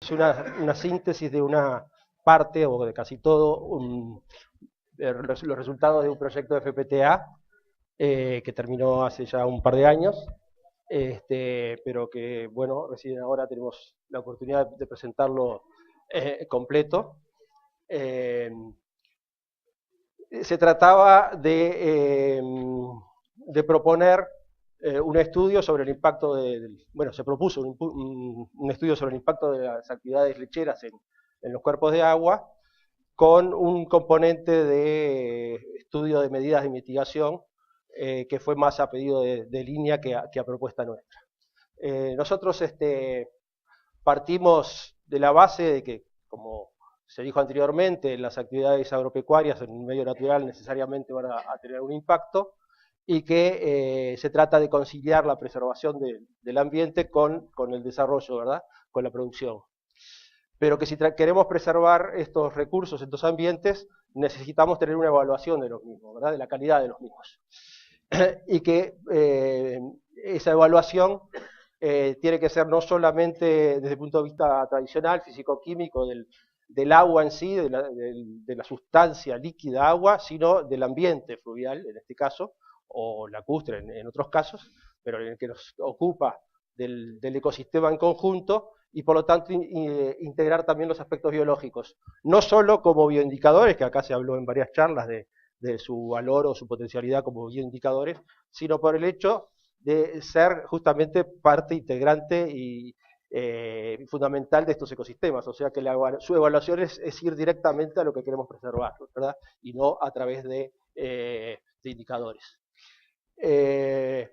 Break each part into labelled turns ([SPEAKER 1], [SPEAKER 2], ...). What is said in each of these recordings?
[SPEAKER 1] Es una síntesis de una parte o de casi todo los resultados de un proyecto de FPTA que terminó hace ya un par de años, pero que, bueno, recién ahora tenemos la oportunidad de presentarlo completo. Se trataba de proponer un estudio sobre el impacto bueno, se propuso un estudio sobre el impacto de las actividades lecheras en los cuerpos de agua, con un componente de estudio de medidas de mitigación que fue más a pedido de línea que a propuesta nuestra. Nosotros partimos de la base de que, como se dijo anteriormente, las actividades agropecuarias en un medio natural necesariamente van a tener un impacto, y que se trata de conciliar la preservación del ambiente con el desarrollo, ¿verdad? Con la producción. Pero que si queremos preservar estos recursos, estos ambientes, necesitamos tener una evaluación de los mismos, ¿verdad? De la calidad de los mismos. Y que esa evaluación tiene que ser no solamente desde el punto de vista tradicional, físico-químico, del agua en sí, de la sustancia líquida agua, sino del ambiente fluvial, en este caso, o lacustre en otros casos, pero en el que nos ocupa del ecosistema en conjunto, y por lo tanto integrar también los aspectos biológicos, no solo como bioindicadores, que acá se habló en varias charlas de su valor o su potencialidad como bioindicadores, sino por el hecho de ser justamente parte integrante y fundamental de estos ecosistemas, o sea que su evaluación es ir directamente a lo que queremos preservar, ¿verdad? Y no a través de indicadores. En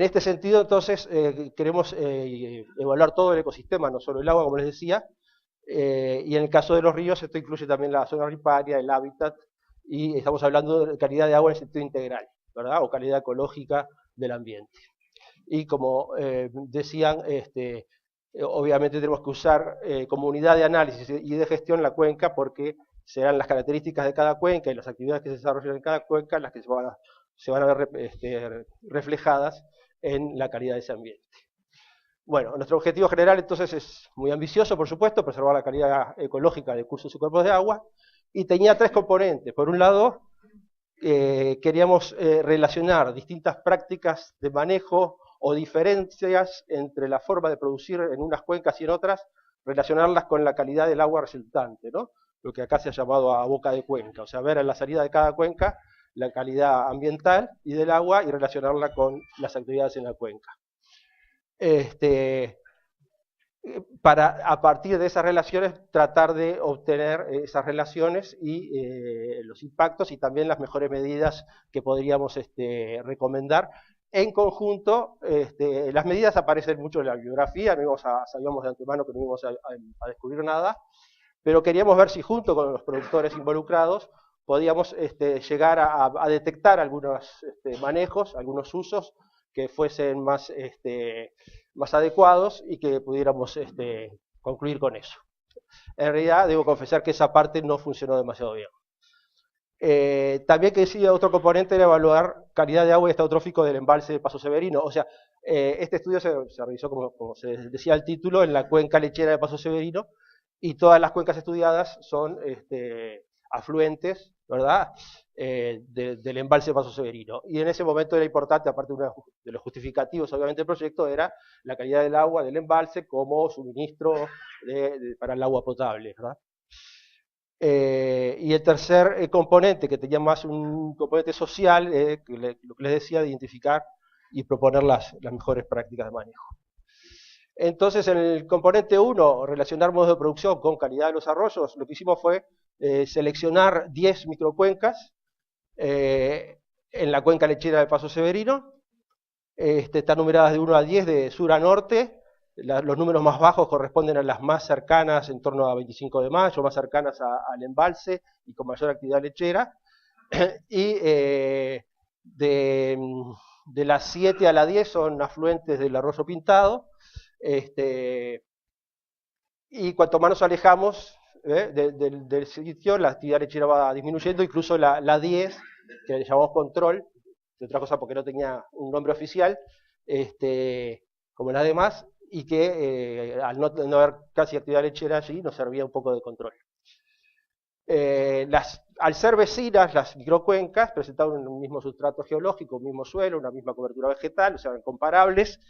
[SPEAKER 1] este sentido, entonces, queremos evaluar todo el ecosistema, no solo el agua, como les decía, y en el caso de los ríos, esto incluye también la zona riparia, el hábitat, y estamos hablando de calidad de agua en el sentido integral, ¿verdad? O calidad ecológica del ambiente. Y como decían, obviamente tenemos que usar como unidad de análisis y de gestión la cuenca, porque serán las características de cada cuenca y las actividades que se desarrollan en cada cuenca las que se van a ver reflejadas en la calidad de ese ambiente. Bueno, nuestro objetivo general entonces es muy ambicioso, por supuesto, preservar la calidad ecológica de cursos y cuerpos de agua, y tenía tres componentes. Por un lado, queríamos relacionar distintas prácticas de manejo o diferencias entre la forma de producir en unas cuencas y en otras, relacionarlas con la calidad del agua resultante, ¿no? Lo que acá se ha llamado a boca de cuenca, o sea, ver en la salida de cada cuenca la calidad ambiental y del agua y relacionarla con las actividades en la cuenca. Para a partir de esas relaciones tratar de obtener esas relaciones y los impactos y también las mejores medidas que podríamos recomendar. En conjunto, las medidas aparecen mucho en la bibliografía, no sabíamos de antemano que no íbamos a descubrir nada, pero queríamos ver si junto con los productores involucrados podíamos llegar a detectar algunos manejos, algunos usos que fuesen más adecuados y que pudiéramos concluir con eso. En realidad, debo confesar que esa parte no funcionó demasiado bien. También que decía otro componente era evaluar calidad de agua y estado trófico del embalse de Paso Severino. O sea, este estudio se realizó, como se decía el título, en la cuenca lechera de Paso Severino, y todas las cuencas estudiadas son afluentes, ¿verdad?, del embalse de Paso Severino. Y en ese momento era importante, aparte de los justificativos, obviamente, del proyecto, era la calidad del agua del embalse como suministro para el agua potable, ¿verdad? Y el tercer componente, que tenía más un componente social, lo que les decía, de identificar y proponer las mejores prácticas de manejo. Entonces, en el componente 1, relacionar modos de producción con calidad de los arroyos, lo que hicimos fue seleccionar 10 microcuencas en la cuenca lechera de Paso Severino. Están numeradas de 1 a 10 de sur a norte. Los números más bajos corresponden a las más cercanas, en torno a 25 de mayo, más cercanas al embalse y con mayor actividad lechera. Y de las 7 a la 10 son afluentes del Arroyo Pintado. Y cuanto más nos alejamos del sitio, la actividad lechera va disminuyendo, incluso la 10, que le llamamos control, de otra cosa porque no tenía un nombre oficial, como las demás, y que al no haber casi actividad lechera allí nos servía un poco de control. Al ser vecinas, las microcuencas presentaban un mismo sustrato geológico, un mismo suelo, una misma cobertura vegetal, o sea, eran comparables.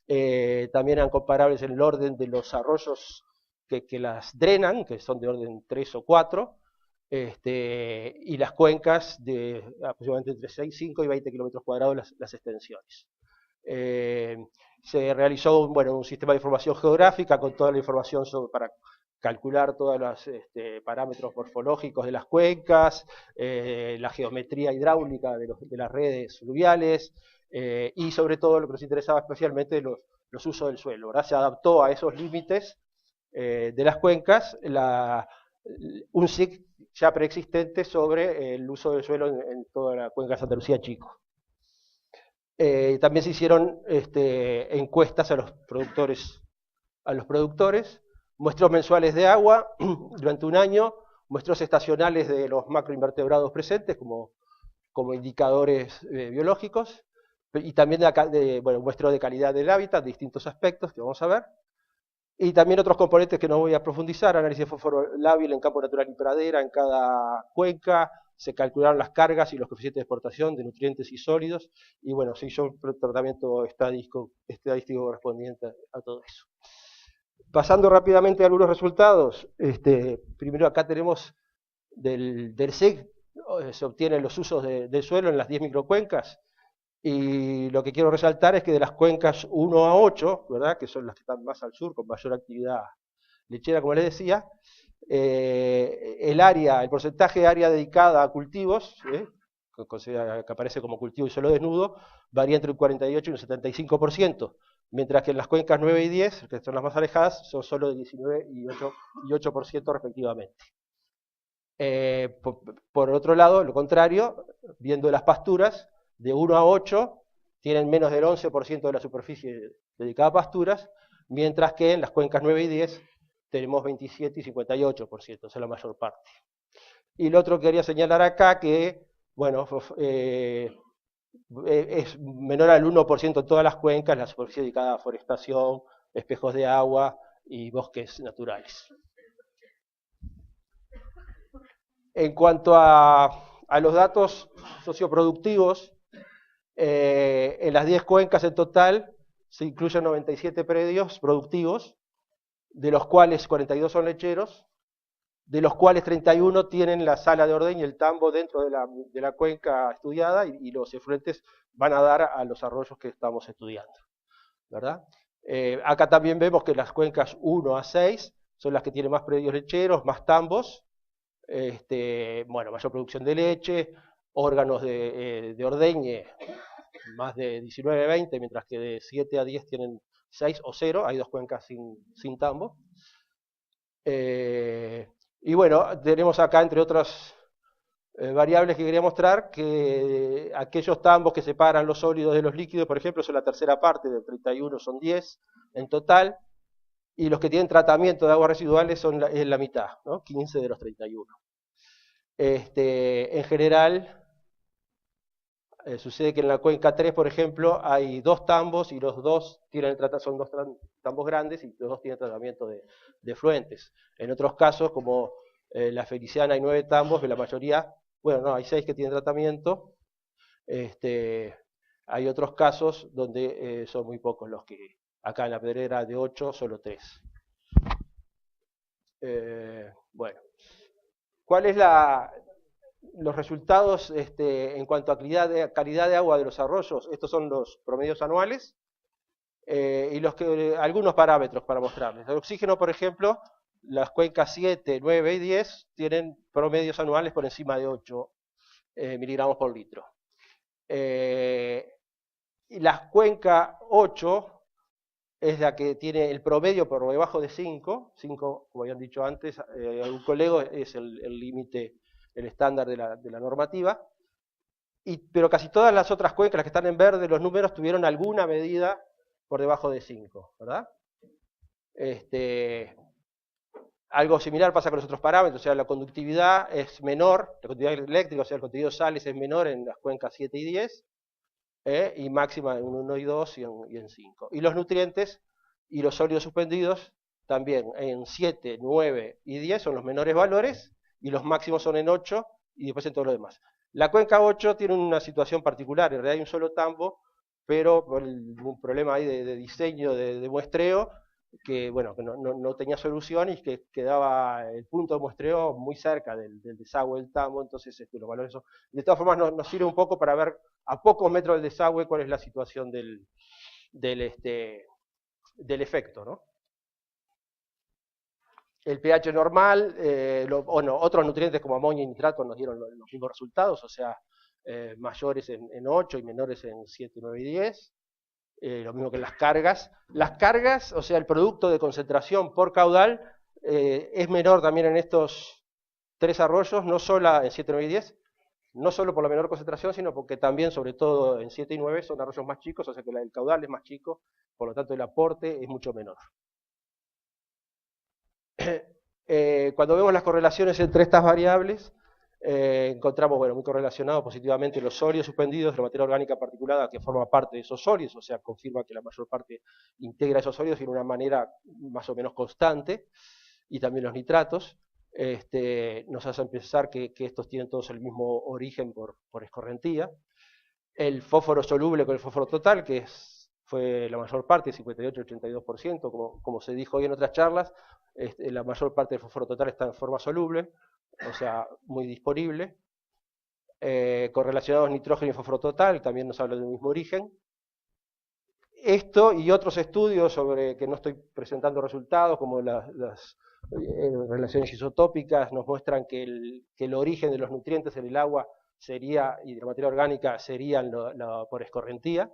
[SPEAKER 1] También eran comparables en el orden de los arroyos que las drenan, que son de orden 3 o 4, y las cuencas de aproximadamente entre 6, 5 y 20 kilómetros cuadrados las extensiones. Se realizó un sistema de información geográfica con toda la información para calcular todos los parámetros morfológicos de las cuencas, la geometría hidráulica de las redes fluviales, y sobre todo lo que nos interesaba especialmente los usos del suelo, ¿verdad? Se adaptó a esos límites de las cuencas un SIC ya preexistente sobre el uso del suelo en toda la cuenca de Santa Lucía Chico. También se hicieron encuestas a los productores, muestreos mensuales de agua durante un año, muestreos estacionales de los macroinvertebrados presentes como indicadores biológicos, y también muestreo de calidad del hábitat, de distintos aspectos que vamos a ver, y también otros componentes que no voy a profundizar, análisis de fósforo lábil en campo natural y pradera en cada cuenca, se calcularon las cargas y los coeficientes de exportación de nutrientes y sólidos, y bueno, se hizo un tratamiento estadístico correspondiente a todo eso. Pasando rápidamente a algunos resultados, primero acá tenemos del SIG, se obtienen los usos del suelo en las 10 microcuencas, y lo que quiero resaltar es que de las cuencas 1 a 8, ¿verdad?, que son las que están más al sur, con mayor actividad lechera, como les decía, el porcentaje de área dedicada a cultivos, que aparece como cultivo y suelo desnudo, varía entre un 48 y un 75%, mientras que en las cuencas 9 y 10, que son las más alejadas, son solo de 19 y 8% respectivamente. Por otro lado, lo contrario, viendo las pasturas, de 1 a 8 tienen menos del 11% de la superficie dedicada a pasturas, mientras que en las cuencas 9 y 10 tenemos 27 y 58%, esa es la mayor parte. Y lo otro que quería señalar acá, que bueno, es menor al 1% en todas las cuencas, la superficie dedicada a forestación, espejos de agua y bosques naturales. En cuanto a los datos socioproductivos, en las 10 cuencas en total se incluyen 97 predios productivos, de los cuales 42 son lecheros, de los cuales 31 tienen la sala de ordeño y el tambo dentro de la cuenca estudiada, y los efluentes van a dar a los arroyos que estamos estudiando, ¿verdad? Acá también vemos que las cuencas 1 a 6 son las que tienen más predios lecheros, más tambos, mayor producción de leche, órganos de ordeñe, más de 19 a 20, mientras que de 7 a 10 tienen 6 o 0, hay 2 cuencas sin tambo. Y bueno, tenemos acá, entre otras variables que quería mostrar, que aquellos tambos que separan los sólidos de los líquidos, por ejemplo, son la tercera parte, del 31 son 10 en total, y los que tienen tratamiento de aguas residuales es la mitad, ¿no? 15 de los 31. En general, sucede que en la cuenca 3, por ejemplo, hay 2 tambos y los 2 son 2 tambos grandes y los 2 tienen tratamiento de efluentes. En otros casos, como la Feliciana, hay 9 tambos, que la mayoría, bueno, no, hay 6 que tienen tratamiento. Hay otros casos donde son muy pocos los que, acá en la Pedrera de 8, solo 3. Bueno, ¿cuál es los resultados en cuanto a calidad de agua de los arroyos? Estos son los promedios anuales y algunos parámetros para mostrarles. El oxígeno, por ejemplo, las cuencas 7, 9 y 10 tienen promedios anuales por encima de 8 miligramos por litro. Y la cuenca 8 es la que tiene el promedio por debajo de 5, como habían dicho antes, un colego es el límite, el estándar de la normativa, pero casi todas las otras cuencas, las que están en verde, los números tuvieron alguna medida por debajo de 5, ¿verdad? Algo similar pasa con los otros parámetros, o sea, la conductividad es menor, la conductividad eléctrica, o sea, el contenido de sales es menor en las cuencas 7 y 10, y máxima en 1 y 2 y en 5. Y los nutrientes y los sólidos suspendidos también en 7, 9 y 10 son los menores valores, y los máximos son en 8 y después en todo lo demás. La cuenca 8 tiene una situación particular, en realidad hay un solo tambo, pero por un problema ahí de diseño, de muestreo, que bueno, que no tenía solución y que quedaba el punto de muestreo muy cerca del desagüe del tambo, entonces los valores son... De todas formas nos sirve un poco para ver a pocos metros del desagüe cuál es la situación del efecto, ¿no? El pH normal, otros nutrientes como amonio y nitrato nos dieron los mismos resultados, o sea, mayores en 8 y menores en 7, 9 y 10. Lo mismo que las cargas. Las cargas, o sea, el producto de concentración por caudal, es menor también en estos tres arroyos, no solo en 7, 9 y 10, no solo por la menor concentración, sino porque también, sobre todo en 7 y 9, son arroyos más chicos, o sea que el caudal es más chico, por lo tanto el aporte es mucho menor. Cuando vemos las correlaciones entre estas variables, encontramos, bueno, muy correlacionado positivamente los sólidos suspendidos de la materia orgánica particulada que forma parte de esos sólidos, o sea, confirma que la mayor parte integra esos sólidos de una manera más o menos constante, y también los nitratos. Nos hacen pensar que estos tienen todos el mismo origen por escorrentía. El fósforo soluble con el fósforo total, que fue la mayor parte, 58-82%, como se dijo hoy en otras charlas, la mayor parte del fósforo total está en forma soluble, o sea, muy disponible. Correlacionados nitrógeno y fósforo total, también nos habla del mismo origen. Esto y otros estudios sobre que no estoy presentando resultados, como las relaciones isotópicas, nos muestran que el origen de los nutrientes en el agua sería, y de la materia orgánica serían por escorrentía.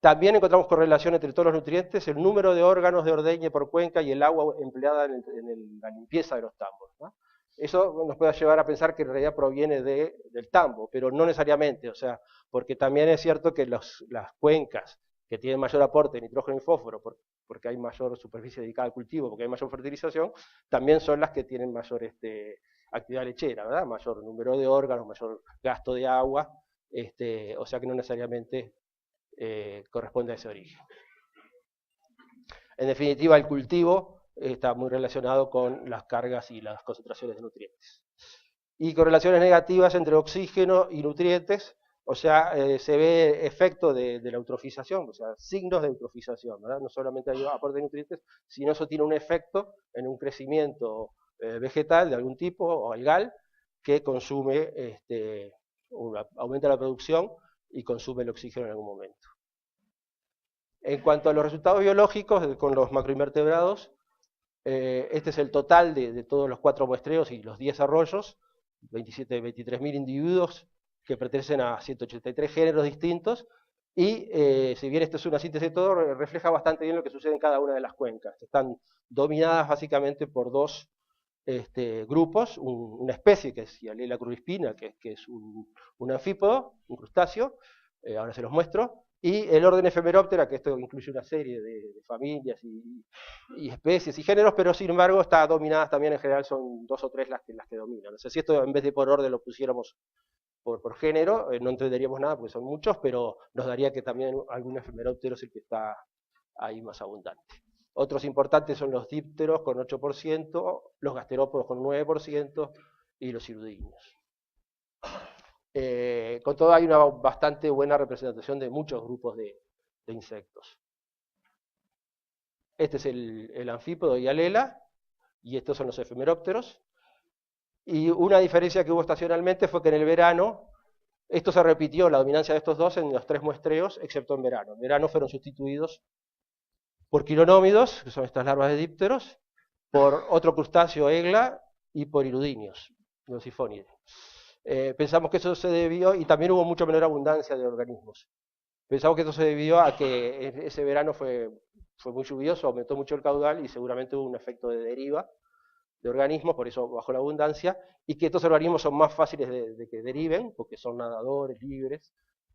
[SPEAKER 1] También encontramos correlación entre todos los nutrientes, el número de órganos de ordeñe por cuenca y el agua empleada en la limpieza de los tambos, ¿no? Eso nos puede llevar a pensar que en realidad proviene del tambo, pero no necesariamente, o sea, porque también es cierto que las cuencas que tienen mayor aporte de nitrógeno y fósforo, porque hay mayor superficie dedicada al cultivo, porque hay mayor fertilización, también son las que tienen mayor actividad lechera, ¿verdad? Mayor número de órganos, mayor gasto de agua, o sea que no necesariamente corresponde a ese origen. En definitiva, el cultivo está muy relacionado con las cargas y las concentraciones de nutrientes. Y correlaciones negativas entre oxígeno y nutrientes, o sea, se ve efecto de la eutrofización, o sea, signos de eutrofización, ¿verdad? No solamente hay aporte de nutrientes, sino eso tiene un efecto en un crecimiento vegetal de algún tipo o algal que consume, aumenta la producción y consume el oxígeno en algún momento. En cuanto a los resultados biológicos con los macroinvertebrados, este es el total de todos los 4 muestreos y los 10 arroyos, 23.000 individuos que pertenecen a 183 géneros distintos, y si bien esto es una síntesis de todo, refleja bastante bien lo que sucede en cada una de las cuencas. Están dominadas básicamente por dos grupos, una especie que es Hialela crudispina, que es un anfípodo, un crustáceo, ahora se los muestro, y el orden Ephemeroptera, que esto incluye una serie de familias y especies y géneros, pero sin embargo está dominadas también, en general son 2 o 3 las que dominan. O sea, si esto en vez de por orden lo pusiéramos por género, no entenderíamos nada porque son muchos, pero nos daría que también algún Ephemeroptero es el que está ahí más abundante. Otros importantes son los dípteros con 8%, los gasterópodos con 9% y los hirudinios. Con todo hay una bastante buena representación de muchos grupos de insectos. Este es el anfípodo Hialela, y estos son los efemerópteros. Y una diferencia que hubo estacionalmente fue que en el verano, esto se repitió, la dominancia de estos dos en los 3 muestreos, excepto en verano. En verano fueron sustituidos por quironómidos, que son estas larvas de dípteros, por otro crustáceo egla y por hirudinios, los sifónides. Pensamos que eso se debió, y también hubo mucho menor abundancia de organismos. Pensamos que eso se debió a que ese verano fue muy lluvioso, aumentó mucho el caudal y seguramente hubo un efecto de deriva de organismos, por eso bajó la abundancia, y que estos organismos son más fáciles de que deriven, porque son nadadores, libres,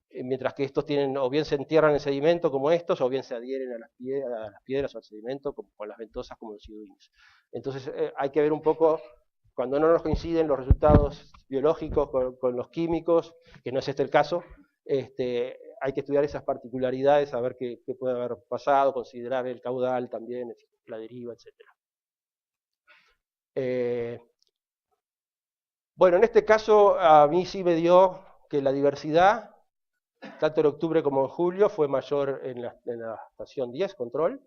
[SPEAKER 1] mientras que estos tienen, o bien se entierran en sedimento como estos, o bien se adhieren a las piedras o al sedimento, como con las ventosas como los hirudinios. Entonces hay que ver un poco, cuando no nos coinciden los resultados biológicos con los químicos, que no es este el caso, hay hay que estudiar esas particularidades, saber qué puede haber pasado, considerar el caudal también, la deriva, etc. Bueno, en este caso a mí sí me dio que la diversidad, tanto en octubre como en julio, fue mayor en la estación 10, control.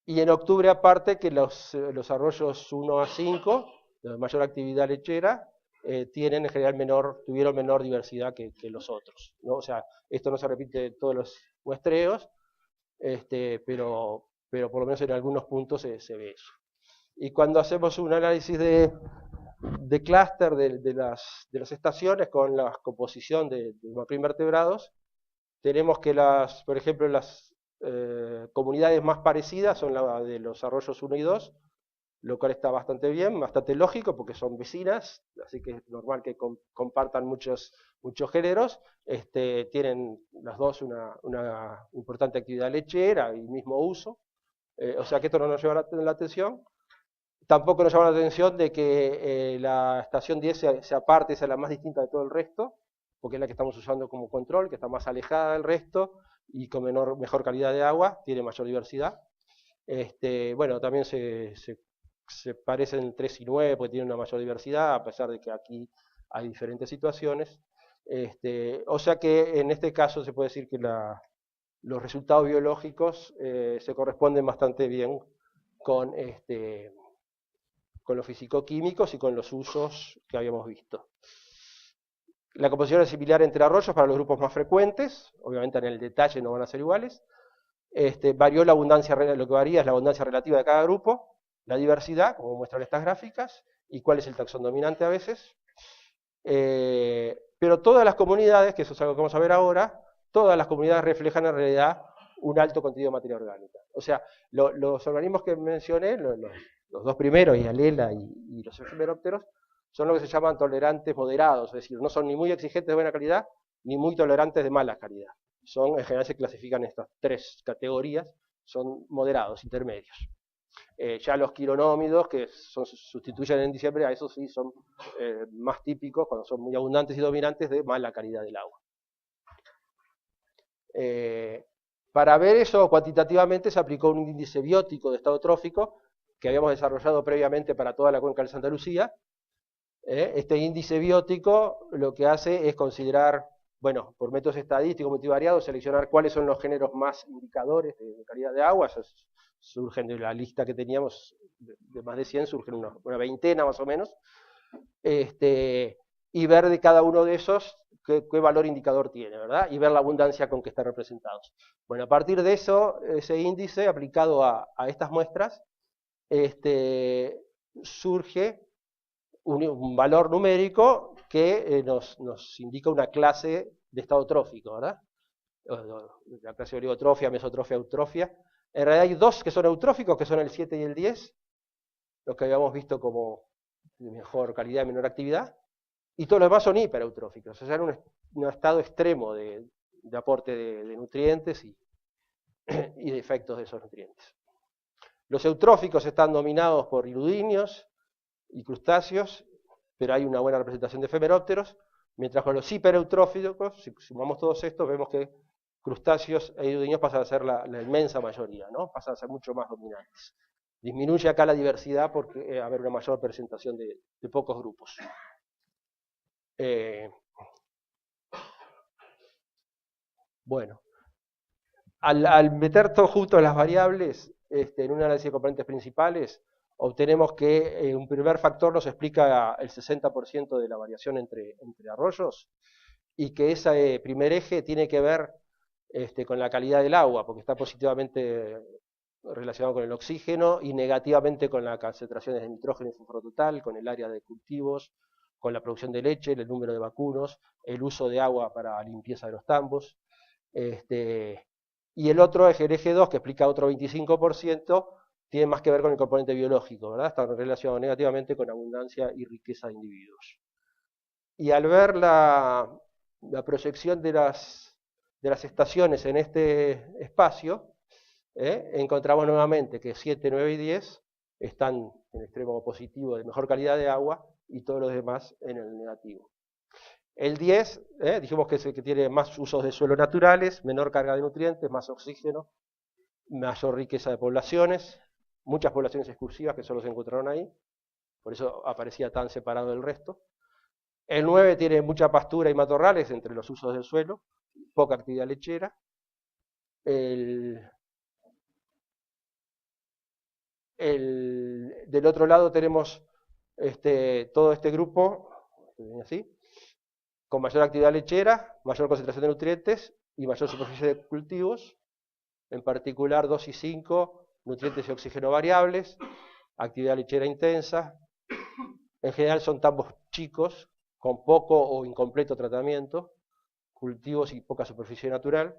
[SPEAKER 1] Y en octubre aparte que los arroyos 1 a 5, de mayor actividad lechera, tuvieron menor diversidad que los otros, ¿no? O sea, esto no se repite en todos los muestreos, pero por lo menos en algunos puntos se ve eso. Y cuando hacemos un análisis de clúster de las estaciones con la composición de macroinvertebrados, tenemos que por ejemplo, las comunidades más parecidas son las de los arroyos 1 y 2, lo cual está bastante bien, bastante lógico porque son vecinas, así que es normal que compartan muchos géneros. Tienen las dos una importante actividad lechera y mismo uso, o sea que esto no nos lleva la atención. Tampoco nos llama la atención de que la estación 10 se aparte, sea la más distinta de todo el resto, porque es la que estamos usando como control, que está más alejada del resto y con mejor calidad de agua, tiene mayor diversidad. Bueno, también se parecen 3 y 9 porque tienen una mayor diversidad, a pesar de que aquí hay diferentes situaciones. O sea que en este caso se puede decir que los resultados biológicos se corresponden bastante bien con los fisicoquímicos y con los usos que habíamos visto. La composición es similar entre arroyos para los grupos más frecuentes, obviamente en el detalle no van a ser iguales. Varió la abundancia, lo que varía es la abundancia relativa de cada grupo, la diversidad, como muestran estas gráficas, y cuál es el taxón dominante a veces. Pero todas las comunidades, que eso es algo que vamos a ver ahora, todas las comunidades reflejan en realidad un alto contenido de materia orgánica. O sea, los organismos que mencioné, los dos primeros, Hialela y los efemerópteros, son lo que se llaman tolerantes moderados, es decir, no son ni muy exigentes de buena calidad, ni muy tolerantes de mala calidad. En general se clasifican en estas tres categorías, son moderados, intermedios. Ya los quironómidos, que sustituyen en diciembre, a esos sí son más típicos, cuando son muy abundantes y dominantes, de mala calidad del agua. Para ver eso cuantitativamente se aplicó un índice biótico de estado trófico que habíamos desarrollado previamente para toda la cuenca del Santa Lucía. Este índice biótico lo que hace es considerar, bueno, por métodos estadísticos multivariados, seleccionar cuáles son los géneros más indicadores de calidad de agua. Surgen de la lista que teníamos, de más de 100, surgen una veintena más o menos, y ver de cada uno de esos qué valor indicador tiene, ¿verdad? Y ver la abundancia con que están representados. Bueno, a partir de eso, ese índice aplicado a estas muestras, surge un valor numérico que nos indica una clase de estado trófico, ¿verdad? La clase de oligotrofia, mesotrofia, eutrofia. En realidad hay dos que son eutróficos, que son el 7 y el 10, los que habíamos visto como de mejor calidad y menor actividad, y todos los demás son hipereutróficos, o sea, en un estado extremo de aporte de nutrientes y de efectos de esos nutrientes. Los eutróficos están dominados por iludinios y crustáceos, pero hay una buena representación de efemerópteros, mientras con los hipereutróficos, si sumamos todos estos, vemos que crustáceos e iludinios pasan a ser la inmensa mayoría, ¿no? Pasan a ser mucho más dominantes. Disminuye acá la diversidad porque va a haber una mayor presentación de pocos grupos. Bueno, al meter todo junto las variables en un análisis de componentes principales, obtenemos que un primer factor nos explica el 60% de la variación entre arroyos, y que ese primer eje tiene que ver con la calidad del agua, porque está positivamente relacionado con el oxígeno y negativamente con las concentraciones de nitrógeno y fósforo total, con el área de cultivos, con la producción de leche, el número de vacunos, el uso de agua para limpieza de los tambos. Y el otro eje, el eje 2, que explica otro 25%, tiene más que ver con el componente biológico, ¿verdad? Está relacionado negativamente con abundancia y riqueza de individuos. Y al ver la proyección de las estaciones en este espacio, encontramos nuevamente que 7, 9 y 10 están en el extremo positivo de mejor calidad de agua y todos los demás en el negativo. El 10, dijimos que es el que tiene más usos de suelo naturales, menor carga de nutrientes, más oxígeno, mayor riqueza de poblaciones, muchas poblaciones exclusivas que solo se encontraron ahí, por eso aparecía tan separado del resto. El 9 tiene mucha pastura y matorrales entre los usos del suelo, poca actividad lechera. Del otro lado tenemos todo este grupo, así, con mayor actividad lechera, mayor concentración de nutrientes y mayor superficie de cultivos, en particular 2 y 5, nutrientes y oxígeno variables, actividad lechera intensa. En general son tambos chicos, con poco o incompleto tratamiento, cultivos y poca superficie natural.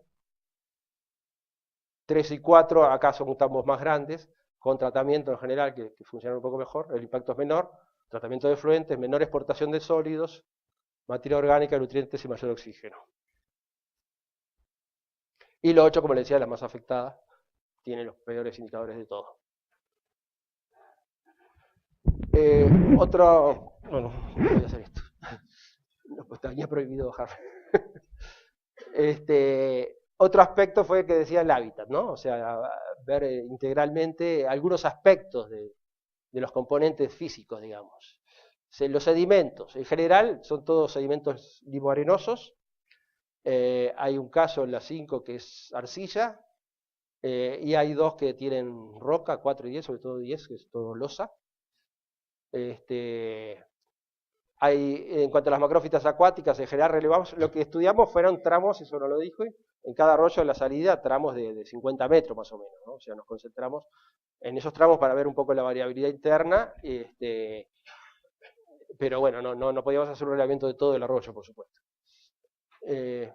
[SPEAKER 1] 3 y 4, acá son tambos más grandes, con tratamiento en general que funcionan un poco mejor, el impacto es menor, tratamiento de efluentes, menor exportación de sólidos, materia orgánica, nutrientes y mayor oxígeno. Y la 8, como les decía, la más afectada, tiene los peores indicadores de todo. Bueno, voy a hacer esto. No, pues tenía prohibido bajar. Otro aspecto fue el que decía el hábitat, ¿no? O sea, ver integralmente algunos aspectos de los componentes físicos, digamos. Los sedimentos, en general, son todos sedimentos limoarenosos. Hay un caso en la 5 que es arcilla, y hay 2 que tienen roca, 4 y 10, sobre todo 10, que es todo losa. En cuanto a las macrófitas acuáticas, en general relevamos, lo que estudiamos fueron tramos, eso no lo dijo, en cada arroyo de la salida, tramos de 50 metros más o menos, ¿no? O sea, nos concentramos en esos tramos para ver un poco la variabilidad interna, pero bueno, no podíamos hacer un relevamiento de todo el arroyo, por supuesto. En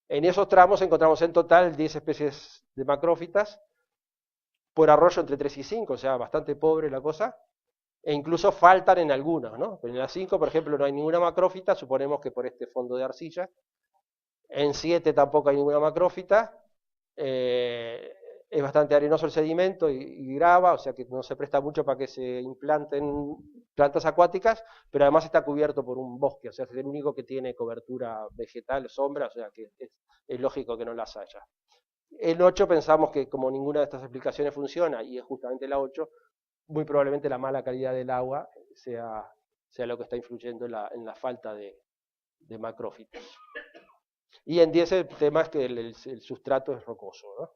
[SPEAKER 1] esos tramos encontramos en total 10 especies de macrófitas, por arroyo entre 3 y 5, o sea, bastante pobre la cosa, e incluso faltan en algunos, ¿no? Pero en la 5, por ejemplo, no hay ninguna macrófita, suponemos que por este fondo de arcilla. En 7 tampoco hay ninguna macrófita, es bastante arenoso el sedimento y grava, o sea que no se presta mucho para que se implanten plantas acuáticas, pero además está cubierto por un bosque, o sea, es el único que tiene cobertura vegetal, sombra, o sea que es lógico que no las haya. En 8 pensamos que como ninguna de estas explicaciones funciona, y es justamente la 8, muy probablemente la mala calidad del agua sea lo que está influyendo en la falta de macrófitas. Y en 10 el tema es que el sustrato es rocoso, ¿no?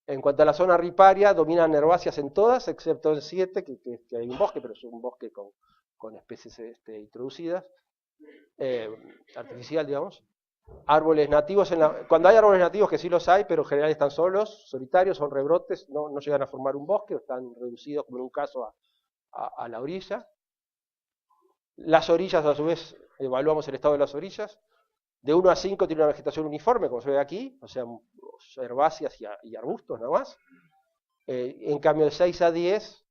[SPEAKER 1] En cuanto a la zona riparia, dominan herbáceas en todas, excepto en 7, que hay un bosque, pero es un bosque con especies introducidas, artificial, digamos. Árboles nativos, cuando hay árboles nativos, que sí los hay, pero en general están solos, solitarios, son rebrotes, no llegan a formar un bosque, están reducidos, como en un caso, a la orilla. Las orillas, a su vez, evaluamos el estado de las orillas. De 1 a 5 tiene una vegetación uniforme, como se ve aquí, o sea, herbáceas y arbustos nada más. En cambio, de 6 a 10,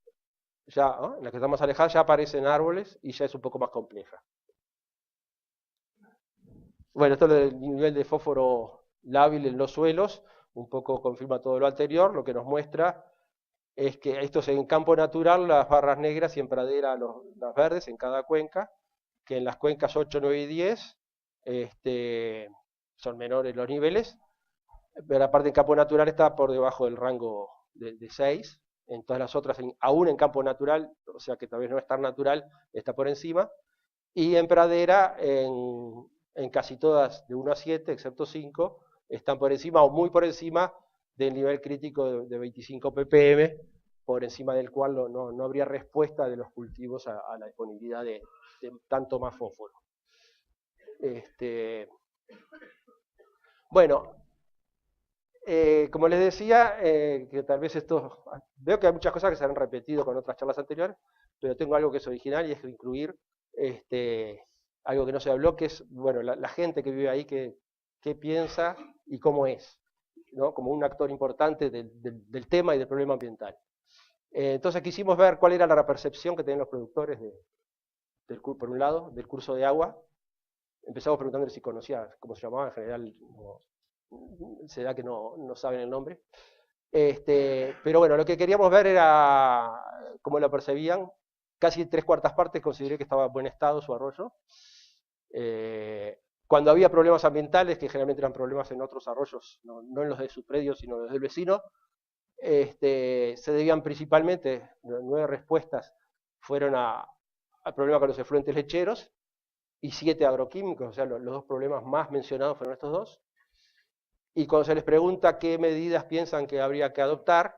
[SPEAKER 1] ya, ¿no? En la que está más alejada, ya aparecen árboles y ya es un poco más compleja. Bueno, esto es el nivel de fósforo lábil en los suelos, un poco confirma todo lo anterior, lo que nos muestra es que esto es en campo natural, las barras negras y en pradera las verdes en cada cuenca, que en las cuencas 8, 9 y 10 son menores los niveles, pero aparte en campo natural está por debajo del rango de 6, en todas las otras, aún en campo natural, o sea que tal vez no es tan natural, está por encima, y en pradera, en casi todas de 1 a 7, excepto 5, están por encima o muy por encima del nivel crítico de 25 ppm, por encima del cual no habría respuesta de los cultivos a la disponibilidad de tanto más fósforo. Bueno, como les decía, que tal vez esto, veo que hay muchas cosas que se han repetido con otras charlas anteriores, pero tengo algo que es original y es incluir algo que no se habló, que es, bueno, la gente que vive ahí, qué piensa y cómo es, ¿no? Como un actor importante del tema y del problema ambiental. Entonces quisimos ver cuál era la percepción que tenían los productores, por un lado, del curso de agua. Empezamos preguntándole si conocía cómo se llamaba, en general se da que no saben el nombre. Pero bueno, lo que queríamos ver era cómo lo percibían casi 3/4 partes consideré que estaba en buen estado su arroyo. Cuando había problemas ambientales, que generalmente eran problemas en otros arroyos, no en los de su predio, sino en los del vecino, se debían principalmente, 9 respuestas fueron al problema con los efluentes lecheros, y 7 agroquímicos, o sea, los 2 problemas más mencionados fueron estos 2. Y cuando se les pregunta qué medidas piensan que habría que adoptar,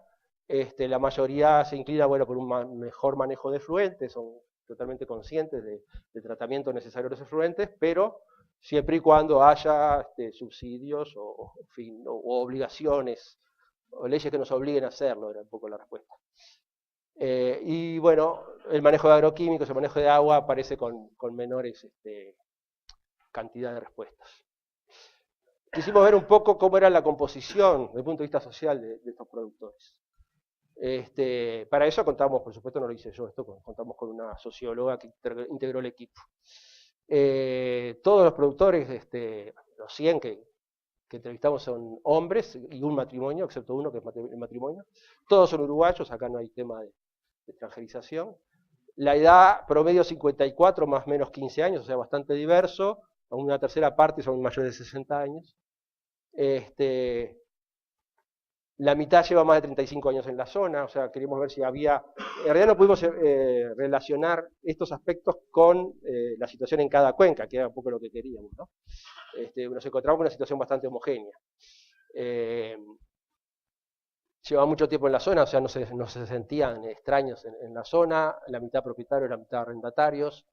[SPEAKER 1] la mayoría se inclina, bueno, por un mejor manejo de efluentes, son totalmente conscientes del tratamiento necesario de los efluentes, pero siempre y cuando haya subsidios o obligaciones, o leyes que nos obliguen a hacerlo, era un poco la respuesta. Y bueno, el manejo de agroquímicos, el manejo de agua aparece con menores cantidad de respuestas. Quisimos ver un poco cómo era la composición desde el punto de vista social de estos productores. Para eso contamos, por supuesto no lo hice yo, contamos con una socióloga que integró el equipo. Todos los productores, los 100 que entrevistamos son hombres y un matrimonio, excepto uno que es el matrimonio. Todos son uruguayos, acá no hay tema de extranjerización. La edad promedio 54 más o menos 15 años, o sea, bastante diverso. Una tercera parte son mayores de 60 años. La mitad lleva más de 35 años en la zona, o sea, queríamos ver si había... En realidad no pudimos relacionar estos aspectos con la situación en cada cuenca, que era un poco lo que queríamos, ¿no? Nos encontramos con una situación bastante homogénea. Llevaba mucho tiempo en la zona, o sea, no se sentían extraños en la zona, la mitad propietarios, la mitad arrendatarios,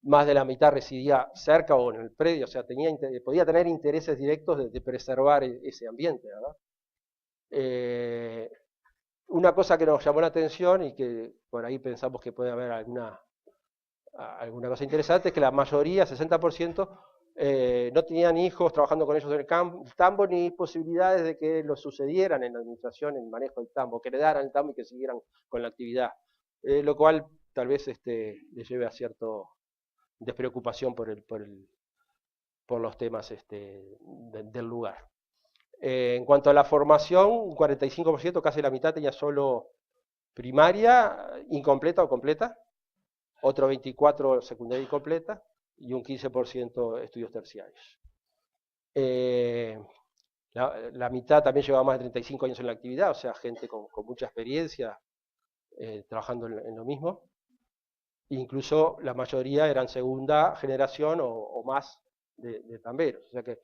[SPEAKER 1] más de la mitad residía cerca o en el predio, o sea, podía tener intereses directos de preservar ese ambiente, ¿verdad? Una cosa que nos llamó la atención y que por ahí pensamos que puede haber alguna cosa interesante es que la mayoría, 60%, no tenían hijos trabajando con ellos en el tambo ni posibilidades de que los sucedieran en la administración, en el manejo del tambo, que heredaran el tambo y que siguieran con la actividad, lo cual tal vez les lleve a cierta despreocupación por los temas del lugar. En cuanto a la formación, un 45%, casi la mitad, tenía solo primaria, incompleta o completa, otro 24% secundaria incompleta, y un 15% estudios terciarios. La mitad también llevaba más de 35 años en la actividad, o sea, gente con mucha experiencia trabajando en lo mismo. Incluso la mayoría eran segunda generación o más de tamberos, o sea que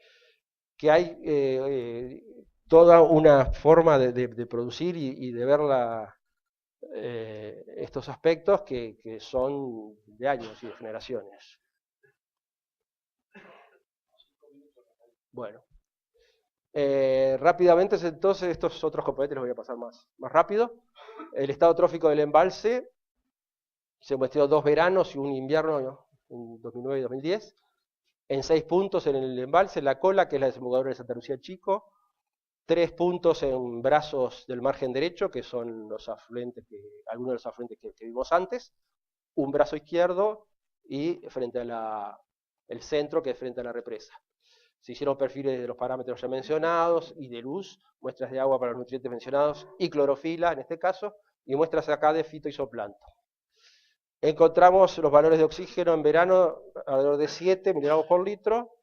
[SPEAKER 1] hay toda una forma de producir y de ver estos aspectos que son de años y de generaciones. Bueno, rápidamente entonces estos otros componentes los voy a pasar más rápido. El estado trófico del embalse se muestró 2 veranos y un invierno, ¿no? En 2009 y 2010. En 6 puntos en el embalse, la cola, que es la desembocadura de Santa Lucía Chico, 3 puntos en brazos del margen derecho, que son los afluentes, algunos de los afluentes que vimos antes, un brazo izquierdo y frente a el centro, que es frente a la represa. Se hicieron perfiles de los parámetros ya mencionados y de luz, muestras de agua para los nutrientes mencionados y clorofila en este caso, y muestras acá de fito y zooplancton. Encontramos los valores de oxígeno en verano alrededor de 7 miligramos por litro,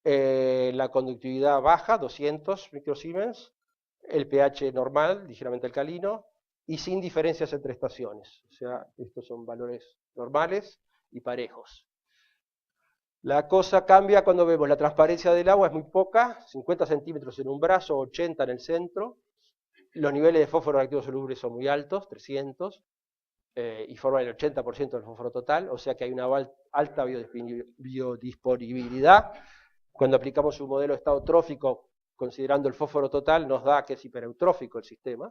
[SPEAKER 1] la conductividad baja, 200 microsiemens, el pH normal, ligeramente alcalino, y sin diferencias entre estaciones. O sea, estos son valores normales y parejos. La cosa cambia cuando vemos la transparencia del agua, es muy poca, 50 centímetros en un brazo, 80 en el centro. Los niveles de fósforo reactivo soluble son muy altos, 300. Y forman el 80% del fósforo total, o sea que hay una alta biodisponibilidad. Cuando aplicamos un modelo de estado trófico, considerando el fósforo total, nos da que es hipereutrófico el sistema.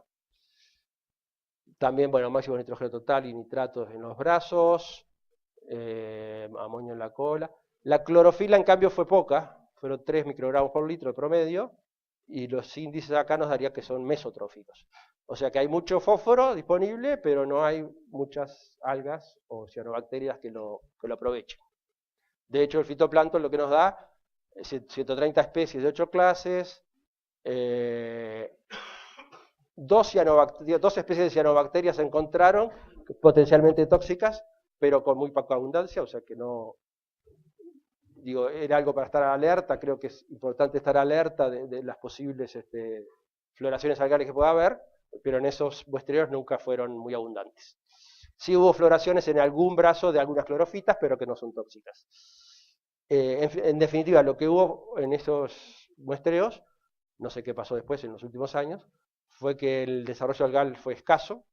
[SPEAKER 1] También, bueno, máximo nitrógeno total y nitratos en los brazos, amonio en la cola. La clorofila, en cambio, fue poca, fueron 3 microgramos por litro de promedio, y los índices acá nos darían que son mesotróficos. O sea que hay mucho fósforo disponible, pero no hay muchas algas o cianobacterias que lo aprovechen. De hecho, el fitoplancton lo que nos da es 130 especies de 8 clases, 2 especies de cianobacterias se encontraron, potencialmente tóxicas, pero con muy poca abundancia, o sea que no, digo, era algo para estar alerta. Creo que es importante estar alerta de las posibles floraciones algales que pueda haber, pero en esos muestreos nunca fueron muy abundantes. Sí hubo floraciones en algún brazo de algunas clorofitas, pero que no son tóxicas. En definitiva, lo que hubo en esos muestreos, no sé qué pasó después en los últimos años, fue que el desarrollo algal fue escaso,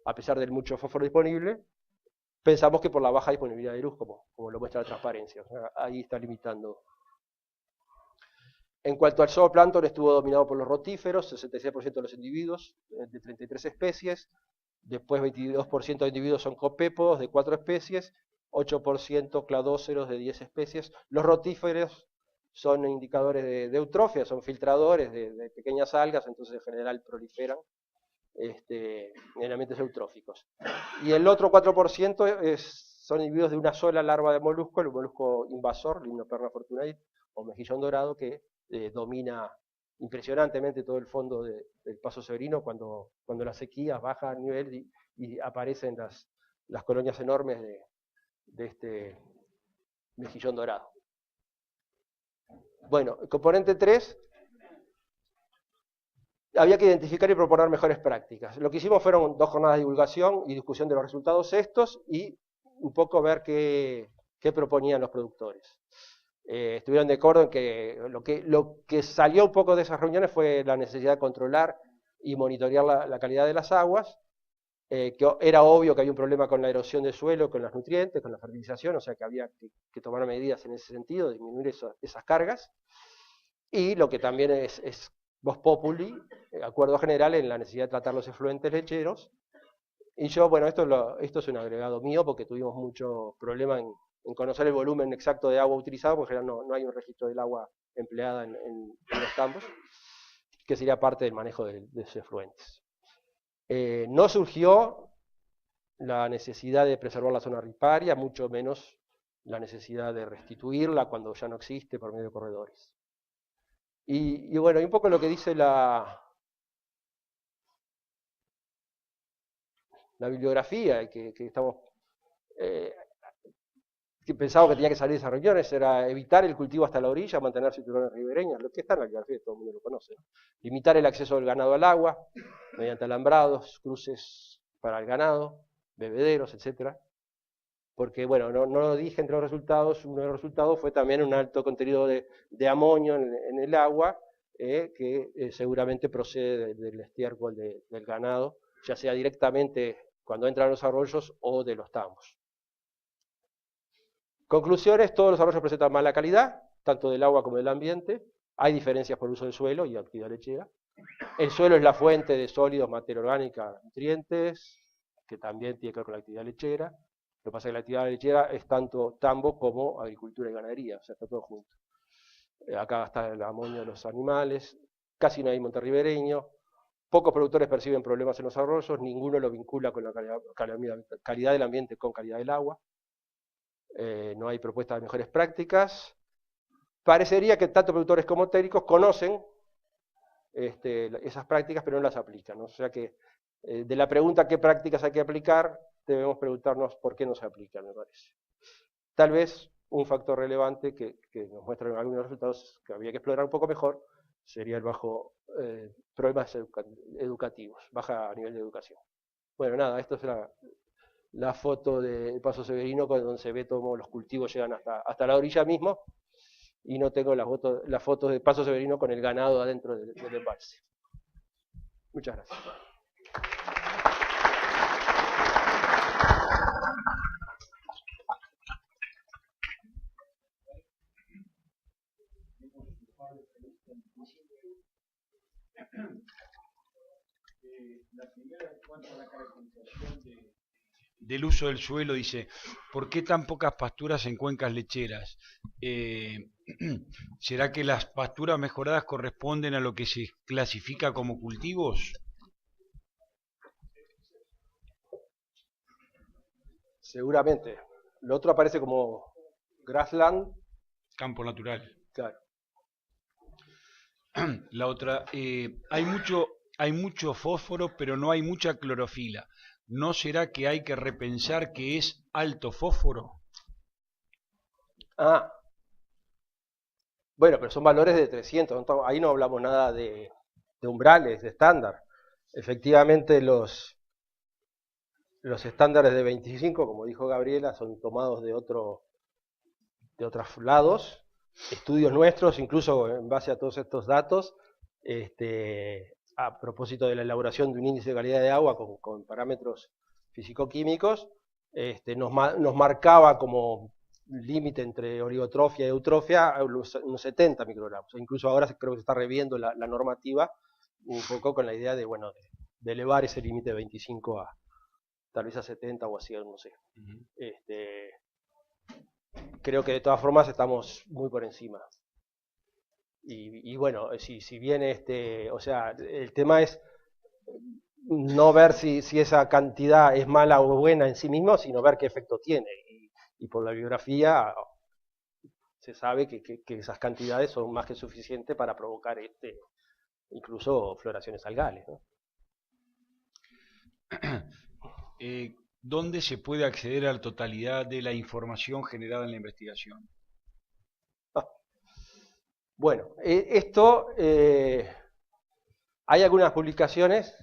[SPEAKER 1] a pesar del mucho fósforo disponible. Pensamos que por la baja disponibilidad de luz, como lo muestra la transparencia. O sea, ahí está limitando. En cuanto al zooplancton, estuvo dominado por los rotíferos, 66% de los individuos, de 33 especies. Después 22% de individuos son copépodos, de 4 especies. 8% cladóceros, de 10 especies. Los rotíferos son indicadores de eutrofia, son filtradores de pequeñas algas, entonces en general proliferan en ambientes eutróficos. Y el otro 4% son individuos de una sola larva de molusco, el molusco invasor, Limnoperna fortunae, o mejillón dorado, que domina impresionantemente todo el fondo del Paso Severino cuando la sequía baja a nivel y aparecen las colonias enormes de este mejillón dorado. Bueno, el componente 3, había que identificar y proponer mejores prácticas. Lo que hicimos fueron 2 jornadas de divulgación y discusión de los resultados estos y un poco ver qué proponían los productores. Estuvieron de acuerdo en que lo que salió un poco de esas reuniones fue la necesidad de controlar y monitorear la calidad de las aguas, que era obvio que había un problema con la erosión del suelo, con los nutrientes, con la fertilización, o sea que había que tomar medidas en ese sentido, disminuir esas cargas. Y lo que también es vox populi, acuerdo general en la necesidad de tratar los efluentes lecheros. Y yo, bueno, esto es un agregado mío porque tuvimos mucho problema en conocer el volumen exacto de agua utilizado, porque en general no hay un registro del agua empleada en los campos, que sería parte del manejo de esos efluentes. No surgió la necesidad de preservar la zona riparia, mucho menos la necesidad de restituirla cuando ya no existe por medio de corredores. Y bueno, y un poco lo que dice la bibliografía, que estamos, que pensaba que tenía que salir de esas reuniones, era evitar el cultivo hasta la orilla, mantener cinturones ribereñas, lo que está en la bibliografía, todo el mundo lo conoce, ¿no? Limitar el acceso del ganado al agua, mediante alambrados, cruces para el ganado, bebederos, etcétera. Porque, bueno, no lo dije entre los resultados, uno de los resultados fue también un alto contenido de amonio en el agua, que seguramente procede del estiércol del ganado, ya sea directamente cuando entran los arroyos o de los tambos. Conclusiones: todos los arroyos presentan mala calidad, tanto del agua como del ambiente. Hay diferencias por uso del suelo y actividad lechera. El suelo es la fuente de sólidos, materia orgánica, nutrientes, que también tiene que ver con la actividad lechera. Lo que pasa es que la actividad lechera es tanto tambo como agricultura y ganadería, o sea, está todo junto. Acá está el amonio de los animales, casi no hay monte ribereño, pocos productores perciben problemas en los arroyos, ninguno lo vincula con la calidad del ambiente con calidad del agua. No hay propuestas de mejores prácticas. Parecería que tanto productores como técnicos conocen esas prácticas, pero no las aplican, ¿no? O sea que de la pregunta qué prácticas hay que aplicar, debemos preguntarnos por qué no se aplican, me parece. Tal vez un factor relevante que nos muestran algunos resultados que habría que explorar un poco mejor sería el bajo problemas educativos, baja nivel de educación. Bueno, nada, esto es la foto del Paso Severino, donde se ve cómo los cultivos llegan hasta la orilla mismo, y no tengo las fotos del Paso Severino con el ganado adentro del embalse. Muchas gracias.
[SPEAKER 2] La primera, en cuanto a la caracterización del uso del suelo, dice: ¿por qué tan pocas pasturas en cuencas lecheras? ¿Será que las pasturas mejoradas corresponden a lo que se clasifica como cultivos?
[SPEAKER 1] Seguramente. Lo otro aparece como grassland.
[SPEAKER 2] Campo natural.
[SPEAKER 1] Claro.
[SPEAKER 2] La otra, hay mucho fósforo, pero no hay mucha clorofila. ¿no será que hay que repensar que es alto fósforo?
[SPEAKER 1] Ah, bueno, pero son valores de 300, ahí no hablamos nada de umbrales, de estándar. Efectivamente, los estándares de 25, como dijo Gabriela, son tomados de otros lados, estudios nuestros, incluso en base a todos estos datos, a propósito de la elaboración de un índice de calidad de agua con parámetros físico-químicos, nos marcaba como límite entre oligotrofia y eutrofia unos 70 microgramos. Incluso ahora creo que se está reviendo la normativa un poco con la idea de, bueno, de elevar ese límite de 25 a tal vez a 70 o así, no sé. Creo que de todas formas estamos muy por encima. Y bueno, si bien o sea, el tema es no ver si esa cantidad es mala o buena en sí mismo, sino ver qué efecto tiene. Y por la bibliografía se sabe que esas cantidades son más que suficientes para provocar incluso floraciones algales, ¿no?
[SPEAKER 2] ¿Dónde se puede acceder a la totalidad de la información generada en la investigación?
[SPEAKER 1] Bueno, hay algunas publicaciones,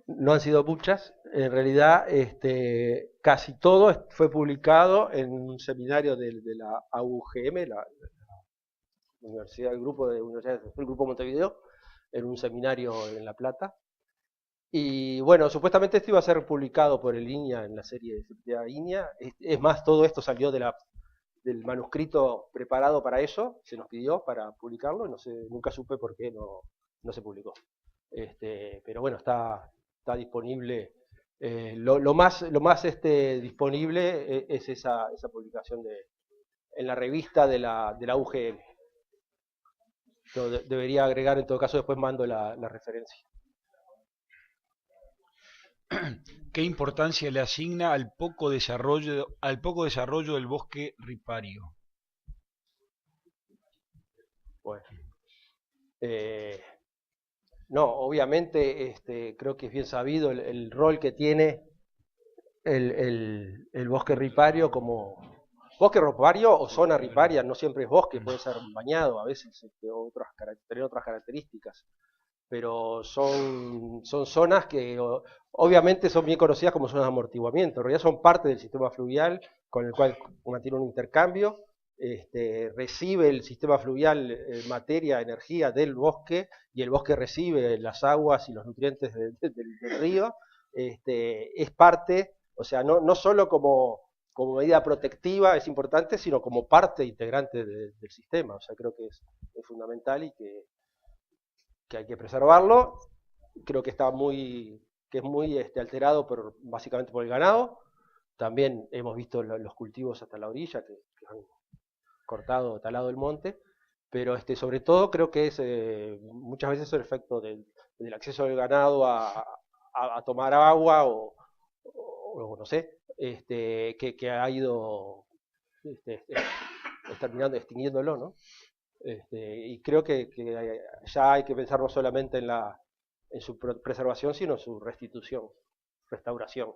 [SPEAKER 1] no han sido muchas, en realidad casi todo fue publicado en un seminario de la AUGM, la Universidad, el Grupo de Universidades del Grupo Montevideo, en un seminario en La Plata. Y bueno, supuestamente esto iba a ser publicado por el INIA en la serie de Efectividad INIA. Es más, todo esto salió del manuscrito preparado para eso, se nos pidió para publicarlo, no sé, nunca supe por qué no se publicó. Pero bueno, está disponible. Lo más disponible es esa publicación en la revista de la UGM. Yo debería agregar, en todo caso, después mando la referencia.
[SPEAKER 2] ¿Qué importancia le asigna al poco desarrollo del bosque ripario?
[SPEAKER 1] Bueno, no, obviamente creo que es bien sabido el rol que tiene el bosque ripario como bosque ripario o zona riparia, no siempre es bosque, puede ser bañado, a veces tener otras características, pero son zonas que obviamente son bien conocidas como zonas de amortiguamiento, en realidad son parte del sistema fluvial con el cual mantiene un intercambio. Recibe el sistema fluvial materia, energía del bosque, y el bosque recibe las aguas y los nutrientes del río. Es parte, o sea, no solo como medida protectiva es importante, sino como parte integrante del sistema. O sea, creo que es fundamental y que hay que preservarlo. Creo que es muy alterado básicamente por el ganado. También hemos visto los cultivos hasta la orilla que han cortado, talado el monte, pero sobre todo creo que es muchas veces el efecto del acceso del ganado a tomar agua o no sé, que ha ido terminando extinguiéndolo, ¿no? Y creo que ya hay que pensar no solamente en su preservación, sino en su restitución, restauración.